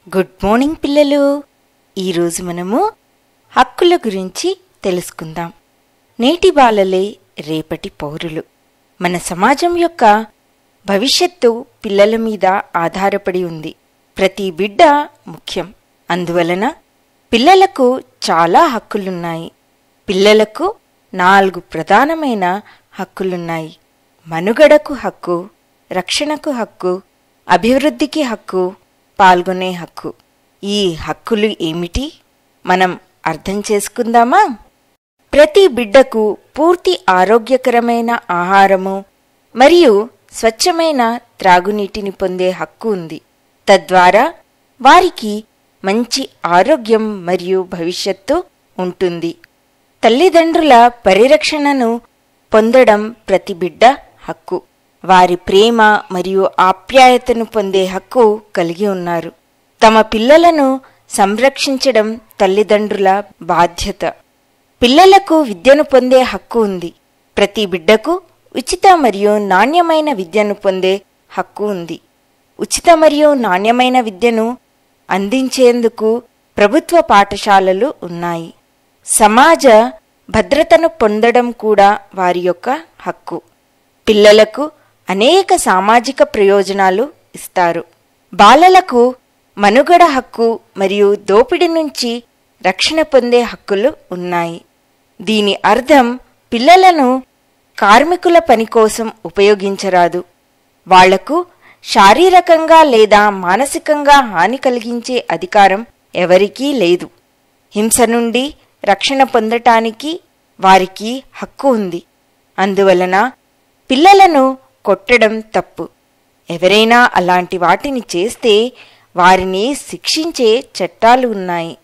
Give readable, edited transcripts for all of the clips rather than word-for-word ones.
Good morning పిల్లలు. ఈరోజు మనము హక్కుల గురించి తెలుసుకుందాం. నేటి బాలలే రేపటి పౌరులు. మన సమాజం యొక్క భవిష్యత్తు పిల్లల మీద ఆధారపడి ఉంది. ప్రతి బిడ్డ ముఖ్యం. అందువలన పిల్లలకు చాలా హక్కులున్నాయి. పిల్లలకు 4 ప్రధానమైన హక్కులున్నాయి. మనుగడకు హక్కు, రక్షణకు హక్కు, అభివృద్ధికి హక్కు, పాల్గొనే హక్కు. ఈ హక్కులు ఏమిటి? మనం అర్థం చేసుకుందామా? ప్రతి బిడ్డకు పూర్తి ఆరోగ్యకరమైన ఆహారము మరియు స్వచ్ఛమైన త్రాగునీటిని పొందే హక్కు ఉంది. తద్వారా వారికి మంచి ఆరోగ్యం మరియు భవిష్యత్తు ఉంటుంది. తల్లిదండ్రుల పరిరక్షణను పొందడం ప్రతి బిడ్డ హక్కు. వారి ప్రేమ మరియు ఆప్యాయతను పొందే హక్కు కలిగి ఉన్నారు. తమ పిల్లలను సంరక్షించడం తల్లిదండ్రుల బాధ్యత. పిల్లలకు విద్యను పొందే హక్కు ఉంది. ప్రతి బిడ్డకు ఉచిత మరియు నాణ్యమైన విద్యను పొందే హక్కు ఉంది. ఉచిత మరియు నాణ్యమైన విద్యను అందించేందుకు ప్రభుత్వ పాఠశాలలు ఉన్నాయి. సమాజ భద్రతను పొందడం కూడా వారి యొక్క హక్కు. పిల్లలకు అనేక సామాజిక ప్రయోజనాలు ఇస్తారు. బాలలకు మనుగడ హక్కు మరియు దోపిడీ నుంచి రక్షణ పొందే హక్కులు ఉన్నాయి. దీని అర్థం పిల్లలను కార్మికుల పని కోసం ఉపయోగించరాదు. వాళ్లకు శారీరకంగా లేదా మానసికంగా హాని కలిగించే అధికారం ఎవరికీ లేదు. హింస నుండి రక్షణ పొందటానికి వారికి హక్కు ఉంది. అందువలన పిల్లలను కొట్టడం తప్పు. ఎవరైనా అలాంటి వాటిని చేస్తే వారిని శిక్షించే చట్టాలు ఉన్నాయి.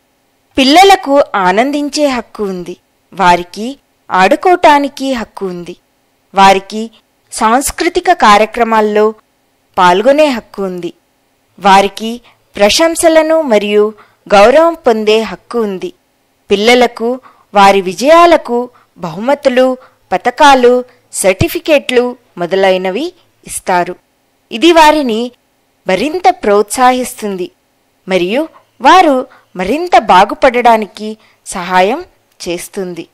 పిల్లలకు ఆనందించే హక్కు ఉంది. వారికి ఆడుకోటానికి హక్కు ఉంది. వారికి సాంస్కృతిక కార్యక్రమాల్లో పాల్గొనే హక్కు ఉంది. వారికి ప్రశంసలను మరియు గౌరవం పొందే హక్కు ఉంది. పిల్లలకు వారి విజయాలకు బహుమతులు, పతకాలు, సర్టిఫికేట్లు మొదలైనవి ఇస్తారు. ఇది వారిని మరింత ప్రోత్సహిస్తుంది మరియు వారు మరింత బాగుపడడానికి సహాయం చేస్తుంది.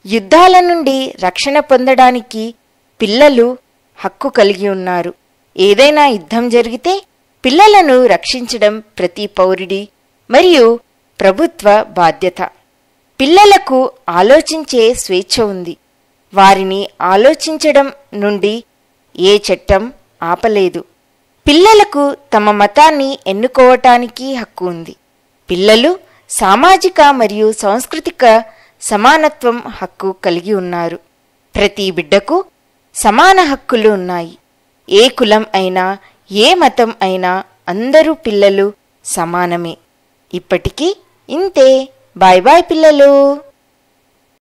యుద్ధాల నుండి రక్షణ పొందడానికి పిల్లలు హక్కు కలిగి ఉన్నారు. ఏదైనా యుద్ధం జరిగితే పిల్లలను రక్షించడం ప్రతి పౌరుడి మరియు ప్రభుత్వ బాధ్యత. పిల్లలకు ఆలోచించే స్వేచ్ఛ ఉంది. వారిని ఆలోచించడం నుండి ఏ చట్టం ఆపలేదు. పిల్లలకు తమ మతాన్ని ఎన్నుకోవటానికి హక్కు ఉంది. పిల్లలు సామాజిక మరియు సాంస్కృతిక సమానత్వం హక్కు కలిగి ఉన్నారు. ప్రతి బిడ్డకు సమాన హక్కులు ఉన్నాయి. ఏ కులం అయినా, ఏ మతం అయినా అందరూ పిల్లలు సమానమే. ఇప్పటికీ ఇంతే. బాయ్ బాయ్ పిల్లలు.